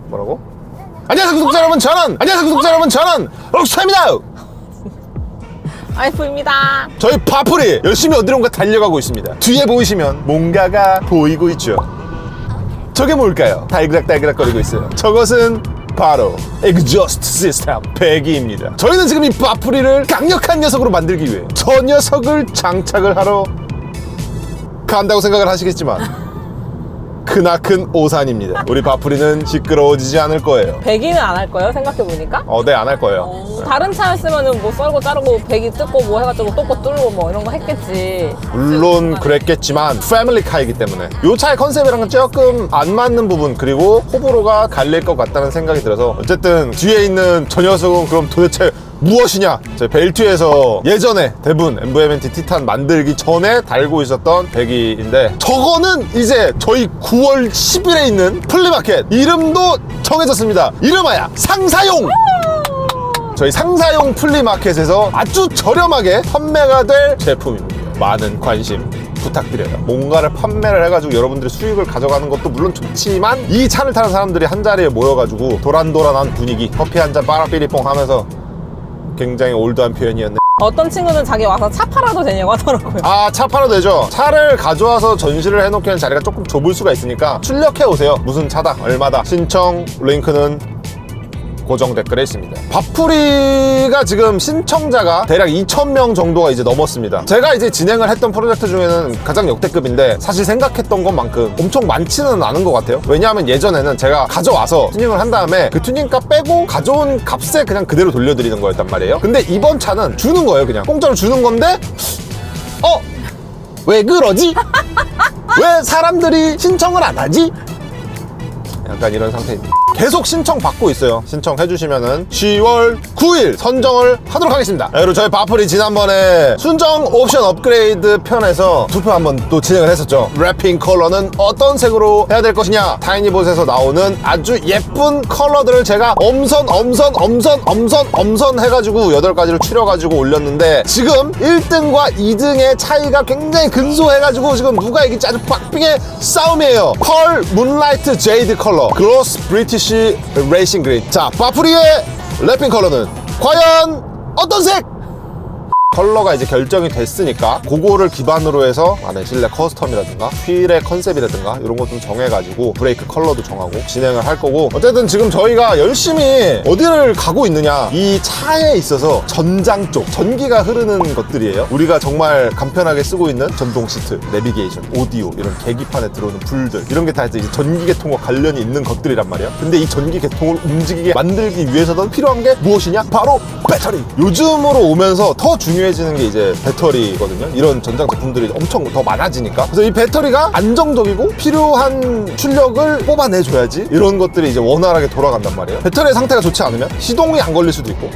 뭐라고? 안녕하세요 구독자 여러분, 저는 옥수입니다. 아이프입니다. 저희 바풀이 열심히 어디론가 달려가고 있습니다. 뒤에 보이시면 뭔가가 보이고 있죠. 저게 뭘까요? 달그락달그락 거리고 있어요. 저것은 바로 exhaust system 배기입니다. 저희는 지금 이 바풀이를 강력한 녀석으로 만들기 위해 저 녀석을 장착을 하러 간다고 생각을 하시겠지만 크나큰 오산입니다. 우리 바풀이는 시끄러워지지 않을 거예요. 배기는 안 할 거예요? 생각해보니까? 네, 안 할 거예요. 다른 차였으면은 뭐 썰고 자르고 배기 뜯고 뭐 해가지고 똥꼬 뚫고 뭐 이런 거 했겠지. 물론 그랬겠지만 패밀리카이기 때문에 이 차의 컨셉이랑은 조금 안 맞는 부분, 그리고 호불호가 갈릴 것 같다는 생각이 들어서 어쨌든 뒤에 있는 저 녀석은 그럼 도대체 무엇이냐? 저희 벨트에서 예전에 대부분 MVMNT 티탄 만들기 전에 달고 있었던 배기인데, 저거는 이제 저희 9월 10일에 있는 플리마켓 이름도 정해졌습니다. 이름하여 상사용! 저희 상사용 플리마켓에서 아주 저렴하게 판매가 될 제품입니다. 많은 관심 부탁드려요. 뭔가를 판매를 해가지고 여러분들이 수익을 가져가는 것도 물론 좋지만, 이 차를 타는 사람들이 한 자리에 모여가지고 도란도란한 분위기, 커피 한 잔 빠라삐리뽕 하면서, 굉장히 올드한 표현이었네. 어떤 친구는 자기 와서 차 팔아도 되냐고 하더라고요. 차 팔아도 되죠. 차를 가져와서 전시를 해놓기엔 자리가 조금 좁을 수가 있으니까 출력해 오세요. 무슨 차다, 얼마다. 신청 링크는 고정 댓글에 있습니다. 바풀이가 지금 신청자가 대략 2,000명 정도가 이제 넘었습니다. 제가 이제 진행을 했던 프로젝트 중에는 가장 역대급인데, 사실 생각했던 것만큼 엄청 많지는 않은 것 같아요. 왜냐하면 예전에는 제가 가져와서 튜닝을 한 다음에 그 튜닝값 빼고 가져온 값에 그냥 그대로 돌려드리는 거였단 말이에요. 근데 이번 차는 주는 거예요. 그냥 공짜로 주는 건데, 왜 그러지? 왜 사람들이 신청을 안 하지? 약간 이런 상태입니다. 계속 신청 받고 있어요. 신청해 주시면은 10월 9일 선정을 하도록 하겠습니다. 그리고 저희 바풀이 지난번에 순정 옵션 업그레이드 편에서 투표 한번 또 진행을 했었죠. 랩핑 컬러는 어떤 색으로 해야 될 것이냐, 타이니봇에서 나오는 아주 예쁜 컬러들을 제가 엄선 해가지고 8가지를 추려가지고 올렸는데, 지금 1등과 2등의 차이가 굉장히 근소해가지고 지금 누가 이길지 아주 빡빙의 싸움이에요. 펄 문라이트 제이드 컬러, 글로스 브리티시 레이싱 그린. 자, 바풀이의 랩핑 컬러는 과연 어떤 색? 컬러가 이제 결정이 됐으니까 그거를 기반으로 해서 안에 실내 커스텀이라든가 휠의 컨셉이라든가 이런 것 좀 정해가지고 브레이크 컬러도 정하고 진행을 할 거고, 어쨌든 지금 저희가 열심히 어디를 가고 있느냐, 이 차에 있어서 전장 쪽 전기가 흐르는 것들이에요. 우리가 정말 간편하게 쓰고 있는 전동 시트, 내비게이션, 오디오, 이런 계기판에 들어오는 불들, 이런 게 다 이제 전기 계통과 관련이 있는 것들이란 말이에요. 근데 이 전기 계통을 움직이게 만들기 위해서는 필요한 게 무엇이냐? 바로 배터리. 요즘으로 오면서 더 중요해지는 게 이제 배터리거든요. 이런 전장 제품들이 엄청 더 많아지니까. 그래서 이 배터리가 안정적이고 필요한 출력을 뽑아내줘야지 이런 것들이 이제 원활하게 돌아간단 말이에요. 배터리의 상태가 좋지 않으면 시동이 안 걸릴 수도 있고,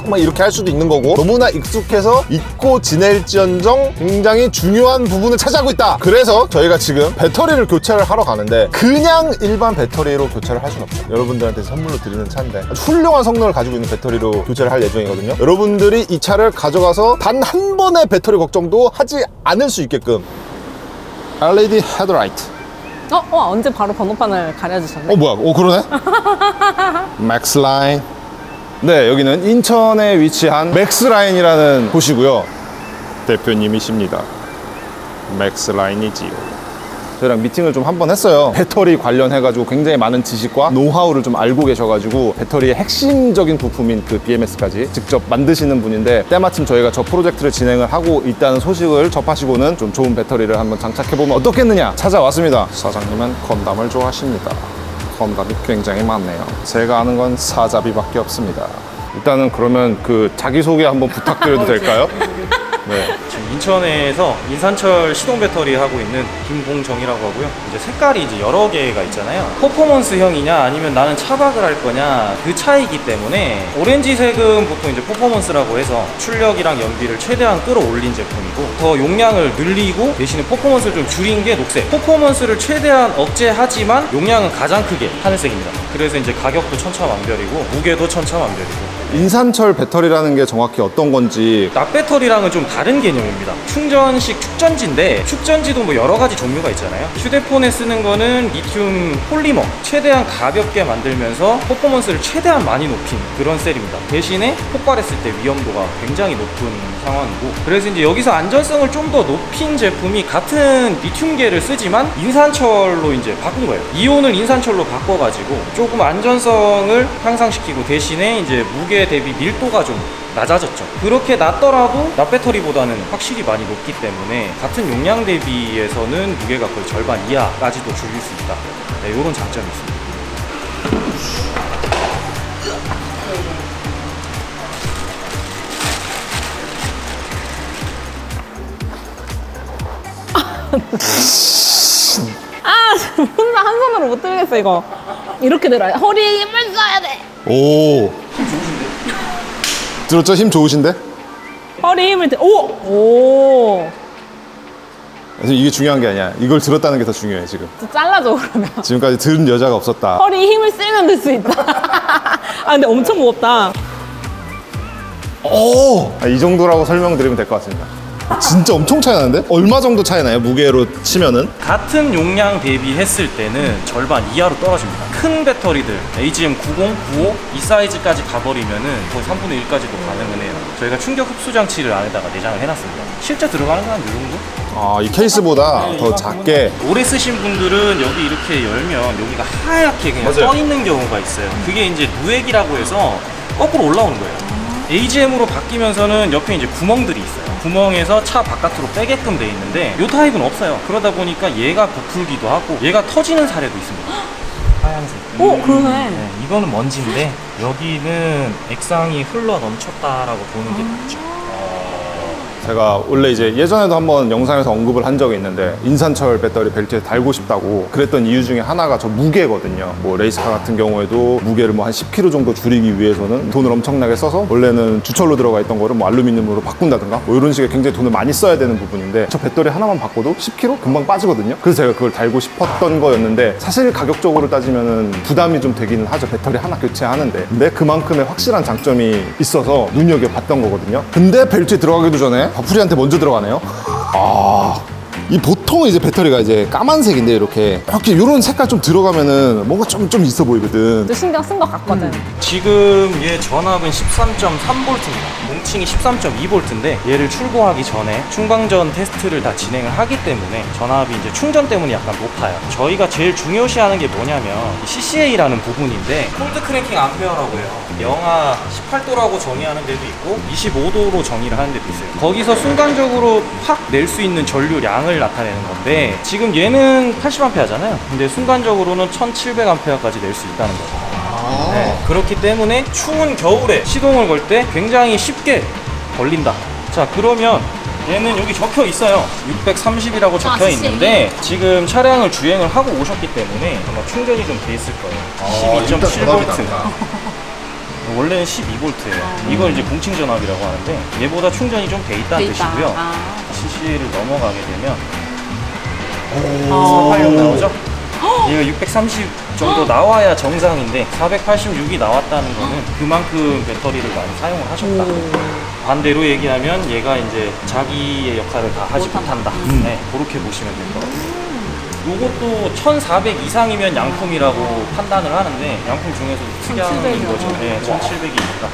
막 이렇게 할 수도 있는 거고, 너무나 익숙해서 잊고 지낼지언정 굉장히 중요한 부분을 차지하고 있다. 그래서 저희가 지금 배터리를 교체를 하러 가는데, 그냥 일반 배터리로 교체를 할 수는 없죠. 여러분들한테 선물로 드리는 차인데 아주 훌륭한 성능을 가지고 있는 배터리로 교체를 할 예정이거든요. 여러분들이 이 차를 가져가서 단 한 번의 배터리 걱정도 하지 않을 수 있게끔 LED 헤드라이트. 언제 바로 번호판을 가려주셨네. 뭐야? 그러네? 맥스라인. 네, 여기는 인천에 위치한 맥스라인이라는 곳이고요. 대표님이십니다. 맥스라인이지요. 저희랑 미팅을 좀 한 번 했어요. 배터리 관련해가지고 굉장히 많은 지식과 노하우를 좀 알고 계셔가지고, 배터리의 핵심적인 부품인 그 BMS까지 직접 만드시는 분인데, 때마침 저희가 저 프로젝트를 진행을 하고 있다는 소식을 접하시고는 좀 좋은 배터리를 한번 장착해보면 어떻겠느냐 찾아왔습니다. 사장님은 건담을 좋아하십니다. 건담이 굉장히 많네요. 제가 아는 건 사자비밖에 없습니다. 일단은 그러면 그 자기소개 한번 부탁드려도 될까요? 네. 지금 인천에서 인산철 시동 배터리 하고 있는 김봉정이라고 하고요. 이제 색깔이 이제 여러 개가 있잖아요. 퍼포먼스형이냐 아니면 나는 차박을 할 거냐, 그 차이기 때문에 오렌지색은 보통 이제 퍼포먼스라고 해서 출력이랑 연비를 최대한 끌어올린 제품이고, 더 용량을 늘리고 대신에 퍼포먼스를 좀 줄인 게 녹색. 퍼포먼스를 최대한 억제하지만 용량은 가장 크게 하늘색입니다. 그래서 이제 가격도 천차만별이고 무게도 천차만별이고 인산철 배터리라는 게 정확히 어떤 건지. 납배터리랑은 좀 다른 개념입니다. 충전식 축전지인데 축전지도 뭐 여러 가지 종류가 있잖아요. 휴대폰에 쓰는 거는 리튬 폴리머, 최대한 가볍게 만들면서 퍼포먼스를 최대한 많이 높인 그런 셀입니다. 대신에 폭발했을 때 위험도가 굉장히 높은 상황이고, 그래서 이제 여기서 안전성을 좀 더 높인 제품이 같은 리튬계를 쓰지만 인산철로 이제 바꾼 거예요. 이온을 인산철로 바꿔가지고 조금 안전성을 향상시키고, 대신에 이제 무게 대비 밀도가 좀 낮아졌죠. 그렇게 낮더라도 납배터리보다는 확실히 많이 높기 때문에 같은 용량 대비해서는 무게가 거의 절반 이하까지도 줄일 수 있다. 네, 이런 장점이 있습니다. 혼자 한 손으로 못 들겠어 이거. 이렇게 들어야 돼. 허리에 힘을 써야 돼. 오. 들었죠? 힘 좋으신데? 허리 힘을 오! 그래서 이게 중요한 게 아니야. 이걸 들었다는 게 더 중요해 지금. 잘라줘 그러면. 지금까지 들은 여자가 없었다. 허리 힘을 쓰면 들 수 있다. 아 근데 엄청 무겁다. 오! 이 정도라고 설명드리면 될 것 같습니다. 진짜 엄청 차이 나는데? 얼마 정도 차이 나요? 무게로 치면은? 같은 용량 대비했을 때는 절반 이하로 떨어집니다. 큰 배터리들 AGM 90, 95 이 사이즈까지 가버리면은 거의 3분의 1까지도 가능은 해요. 저희가 충격 흡수 장치를 안에다가 내장을 해놨습니다. 실제 들어가는 건 한 이 정도? 아, 이 케이스보다 더 작게. 오래 쓰신 분들은 여기 이렇게 열면 여기가 하얗게 그냥 맞아요. 떠 있는 경우가 있어요. 그게 이제 누액이라고 해서 거꾸로 올라오는 거예요. AGM으로 바뀌면서는 옆에 이제 구멍들이 있어요. 구멍에서 차 바깥으로 빼게끔 돼 있는데 이 타입은 없어요. 그러다 보니까 얘가 부풀기도 하고 얘가 터지는 사례도 있습니다. 하얀색. 오 그러네. 네, 이거는 먼지인데 여기는 액상이 흘러 넘쳤다라고 보는 게 맞죠. 제가 원래 이제 예전에도 한번 영상에서 언급을 한 적이 있는데 인산철 배터리 벨트에 달고 싶다고 그랬던 이유 중에 하나가 저 무게거든요. 뭐 레이스카 같은 경우에도 무게를 뭐 한 10kg 정도 줄이기 위해서는 돈을 엄청나게 써서 원래는 주철로 들어가 있던 거를 뭐 알루미늄으로 바꾼다든가 뭐 이런 식의 굉장히 돈을 많이 써야 되는 부분인데 저 배터리 하나만 바꿔도 10kg 금방 빠지거든요. 그래서 제가 그걸 달고 싶었던 거였는데 사실 가격적으로 따지면은 부담이 좀 되기는 하죠. 배터리 하나 교체하는데. 근데 그만큼의 확실한 장점이 있어서 눈여겨봤던 거거든요. 근데 벨트에 들어가기도 전에 바풀이한테 먼저 들어가네요. 아, 이 보통은 이제 배터리가 이제 까만색인데 이렇게 이런 색깔 좀 들어가면은 뭔가 좀 있어 보이거든. 또 신경 쓴 것 같거든. 지금 얘 전압은 13.3V입니다. 뭉칭이 13.2V인데 얘를 출고하기 전에 충방전 테스트를 다 진행을 하기 때문에 전압이 이제 충전 때문에 약간 높아요. 저희가 제일 중요시하는 게 뭐냐면 CCA라는 부분인데 콜드 크랭킹 암페어라고 해요. 영하 18도라고 정의하는 데도 있고 25도로 정의를 하는 데도 있어요. 거기서 순간적으로 확 낼 수 있는 전류량을 나타내는 건데 지금 얘는 80A잖아요. 근데 순간적으로는 1700A까지 낼 수 있다는 거예요. 네, 그렇기 때문에 추운 겨울에 시동을 걸 때 굉장히 쉽게 걸린다. 자, 그러면 얘는 여기 적혀 있어요. 630이라고 적혀 있는데 지금 차량을 주행을 하고 오셨기 때문에 아마 충전이 좀 돼 있을 거예요. 12.7V. 원래는 12V예요. 이걸 이제 공칭 전압이라고 하는데 얘보다 충전이 좀 돼 있다는 뜻이고요. CCA를 넘어가게 되면 486 나오죠? 얘가 630 정도 나와야 정상인데 486이 나왔다는 거는 그만큼 배터리를 많이 사용을 하셨다. 반대로 얘기하면 얘가 이제 자기의 역할을 다 하지 못한다. 네, 그렇게 보시면 될 것 같아요. 요것도 1400 이상이면 양품이라고 판단을 하는데 양품 중에서도 특이한 거죠. 네, 1700이니까.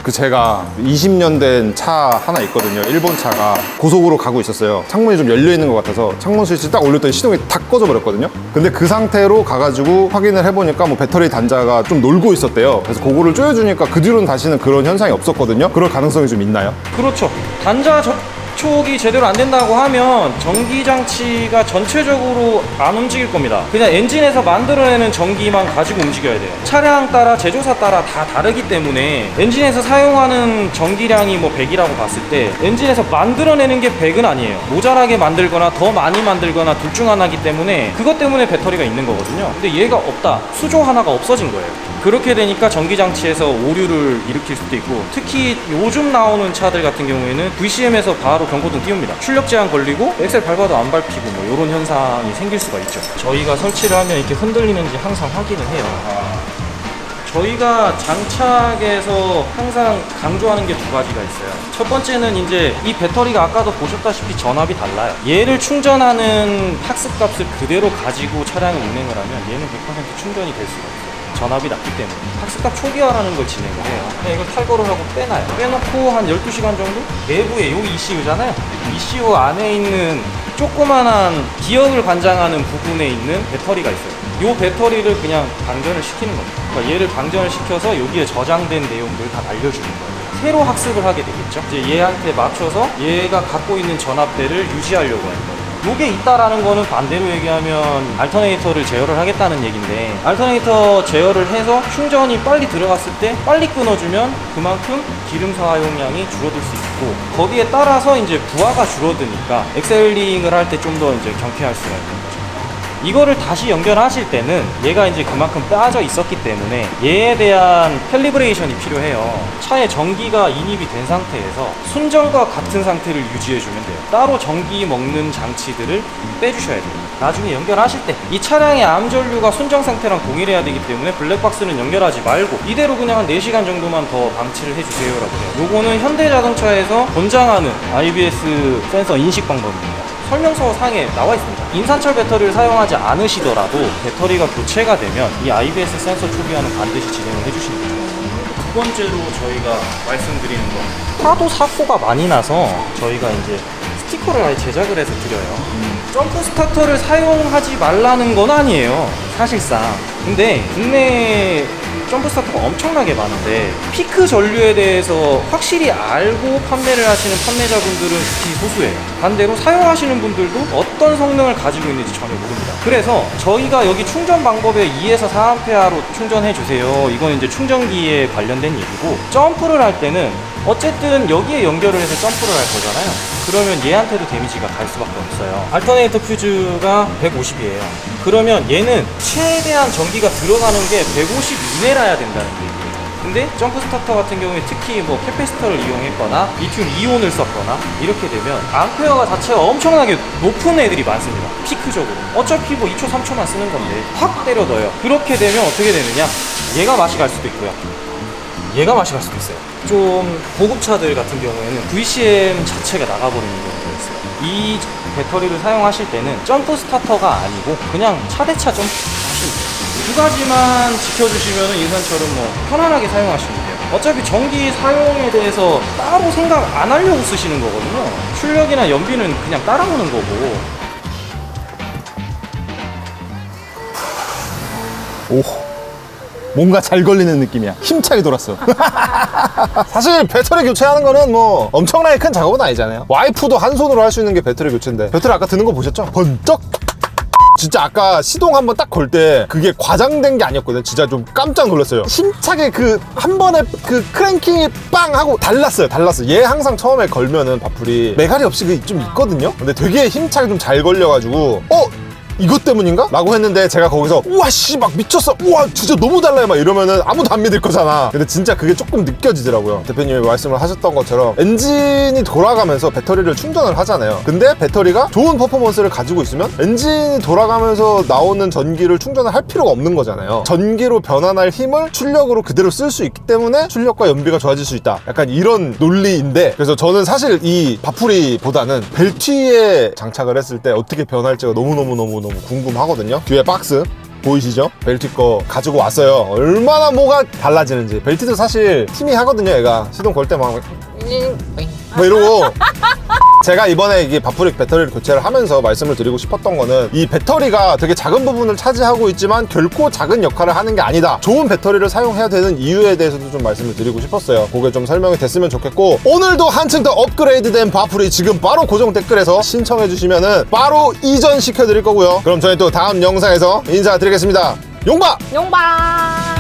그 제가 20년 된 차 하나 있거든요. 일본 차가 고속으로 가고 있었어요. 창문이 좀 열려 있는 것 같아서 창문 스위치 딱 올렸더니 시동이 탁 꺼져 버렸거든요. 근데 그 상태로 가가지고 확인을 해보니까 뭐 배터리 단자가 좀 놀고 있었대요. 그래서 그거를 조여주니까 그 뒤로는 다시는 그런 현상이 없었거든요. 그럴 가능성이 좀 있나요? 그렇죠. 단자 접촉이 제대로 안 된다고 하면 전기장치가 전체적으로 안 움직일 겁니다. 그냥 엔진에서 만들어내는 전기만 가지고 움직여야 돼요. 차량 따라 제조사 따라 다 다르기 때문에 엔진에서 사용하는 전기량이 뭐 100이라고 봤을 때 엔진에서 만들어내는 게 100은 아니에요. 모자라게 만들거나 더 많이 만들거나 둘 중 하나이기 때문에 그것 때문에 배터리가 있는 거거든요. 근데 얘가 없다. 수조 하나가 없어진 거예요. 그렇게 되니까 전기장치에서 오류를 일으킬 수도 있고, 특히 요즘 나오는 차들 같은 경우에는 VCM에서 바로 경고등 띄웁니다. 출력 제한 걸리고 엑셀 밟아도 안 밟히고 뭐 이런 현상이 생길 수가 있죠. 저희가 설치를 하면 이렇게 흔들리는지 항상 확인을 해요. 저희가 장착에서 항상 강조하는 게 두 가지가 있어요. 첫 번째는 이제 이 배터리가 아까도 보셨다시피 전압이 달라요. 얘를 충전하는 학습값을 그대로 가지고 차량을 운행을 하면 얘는 100% 충전이 될 수가 없어요. 전압이 낮기 때문에 학습값 초기화라는 걸 진행을 해요. 그냥 이걸 탈거를 하고 빼놔요. 빼놓고 한 12시간 정도? 내부에 여기 ECU잖아요. ECU 안에 있는 조그만한 기억을 관장하는 부분에 있는 배터리가 있어요. 이 배터리를 그냥 방전을 시키는 겁니다. 그러니까 얘를 방전을 시켜서 여기에 저장된 내용들을 다 날려주는 거예요. 새로 학습을 하게 되겠죠. 이제 얘한테 맞춰서 얘가 갖고 있는 전압대를 유지하려고 하는 거예요. 요게 있다라는 거는 반대로 얘기하면 알터네이터를 제어를 하겠다는 얘기인데, 알터네이터 제어를 해서 충전이 빨리 들어갔을 때 빨리 끊어주면 그만큼 기름 사용량이 줄어들 수 있고, 거기에 따라서 이제 부하가 줄어드니까 엑셀링을 할 때 좀 더 이제 경쾌할 수가 있는 거죠. 이거를 다시 연결하실 때는 얘가 이제 그만큼 빠져 있었기 때문에 얘에 대한 캘리브레이션이 필요해요. 차에 전기가 인입이 된 상태에서 순정과 같은 상태를 유지해주면 돼요. 따로 전기 먹는 장치들을 빼주셔야 돼요. 나중에 연결하실 때 이 차량의 암전류가 순정 상태랑 동일해야 되기 때문에 블랙박스는 연결하지 말고 이대로 그냥 한 4시간 정도만 더 방치를 해주세요 라고 해요. 요거는 현대자동차에서 권장하는 IBS 센서 인식 방법입니다. 설명서 상에 나와 있습니다. 인산철 배터리를 사용하지 않으시더라도 배터리가 교체가 되면 이 IBS 센서 초기화는 반드시 진행을 해주시는 거예요. 두 번째로 저희가 말씀드리는 거, 하도 사고가 많이 나서 저희가 이제 스티커를 아예 제작을 해서 드려요. 점프 스타터를 사용하지 말라는 건 아니에요, 사실상. 근데 국내 점프 스타터가 엄청나게 많은데 피크 전류에 대해서 확실히 알고 판매를 하시는 판매자분들은 특히 소수예요. 반대로 사용하시는 분들도 어떤 성능을 가지고 있는지 전혀 모릅니다. 그래서 저희가 여기 충전 방법에 2에서 4A로 충전해 주세요, 이건 이제 충전기에 관련된 얘기고, 점프를 할 때는 어쨌든 여기에 연결을 해서 점프를 할 거잖아요. 그러면 얘한테도 데미지가 갈 수밖에 없어요. 알터네이터 퓨즈가 150이에요. 그러면 얘는 최대한 전기가 들어가는 게 150 이내라야 된다는 얘기예요. 근데 점프 스타터 같은 경우에 특히 뭐 캐패시터를 이용했거나 리튬 이온을 썼거나 이렇게 되면 암페어가 자체가 엄청나게 높은 애들이 많습니다. 피크적으로. 어차피 뭐 2초 3초만 쓰는 건데 확 때려 넣어요. 그렇게 되면 어떻게 되느냐, 얘가 맛이 갈 수도 있고요, 얘가 맛이 갈 수도 있어요. 좀 고급차들 같은 경우에는 VCM 자체가 나가버리는 경우가 있어요. 이 배터리를 사용하실 때는 점프 스타터가 아니고 그냥 차대차 점프 하시면 돼요. 두 가지만 지켜주시면 인산철은 뭐 편안하게 사용하시면 돼요. 어차피 전기 사용에 대해서 따로 생각 안 하려고 쓰시는 거거든요. 출력이나 연비는 그냥 따라오는 거고. 오, 뭔가 잘 걸리는 느낌이야. 힘차게 돌았어. 사실 배터리 교체하는 거는 뭐 엄청나게 큰 작업은 아니잖아요. 와이프도 한 손으로 할 수 있는 게 배터리 교체인데, 배터리 아까 드는 거 보셨죠? 번쩍. 진짜 아까 시동 한번 딱 걸 때 그게 과장된 게 아니었거든. 진짜 좀 깜짝 놀랐어요. 힘차게 그 한 번에 그 크랭킹이 빵 하고 달랐어요. 얘 항상 처음에 걸면은 바풀이 메가리 없이 그 좀 있거든요. 근데 되게 힘차게 좀 잘 걸려가지고 이것 때문인가? 라고 했는데 제가 거기서 우와 씨 막 미쳤어, 우와 진짜 너무 달라요 막 이러면은 아무도 안 믿을 거잖아. 근데 진짜 그게 조금 느껴지더라고요. 대표님이 말씀을 하셨던 것처럼 엔진이 돌아가면서 배터리를 충전을 하잖아요. 근데 배터리가 좋은 퍼포먼스를 가지고 있으면 엔진이 돌아가면서 나오는 전기를 충전을 할 필요가 없는 거잖아요. 전기로 변환할 힘을 출력으로 그대로 쓸 수 있기 때문에 출력과 연비가 좋아질 수 있다, 약간 이런 논리인데, 그래서 저는 사실 이 바풀이보다는 벨트에 장착을 했을 때 어떻게 변할지가 너무 궁금하거든요. 뒤에 박스 보이시죠? 벨트 거 가지고 왔어요. 얼마나 뭐가 달라지는지. 벨트도 사실 팀이 하거든요. 얘가 시동 걸 때 막 뭐 이러고. 제가 이번에 이게 바풀이 배터리를 교체를 하면서 말씀을 드리고 싶었던 거는, 이 배터리가 되게 작은 부분을 차지하고 있지만 결코 작은 역할을 하는 게 아니다, 좋은 배터리를 사용해야 되는 이유에 대해서도 좀 말씀을 드리고 싶었어요. 그게 좀 설명이 됐으면 좋겠고, 오늘도 한층 더 업그레이드된 바풀이 지금 바로 고정 댓글에서 신청해 주시면은 바로 이전 시켜 드릴 거고요. 그럼 저희 또 다음 영상에서 인사드리겠습니다. 용바! 용방.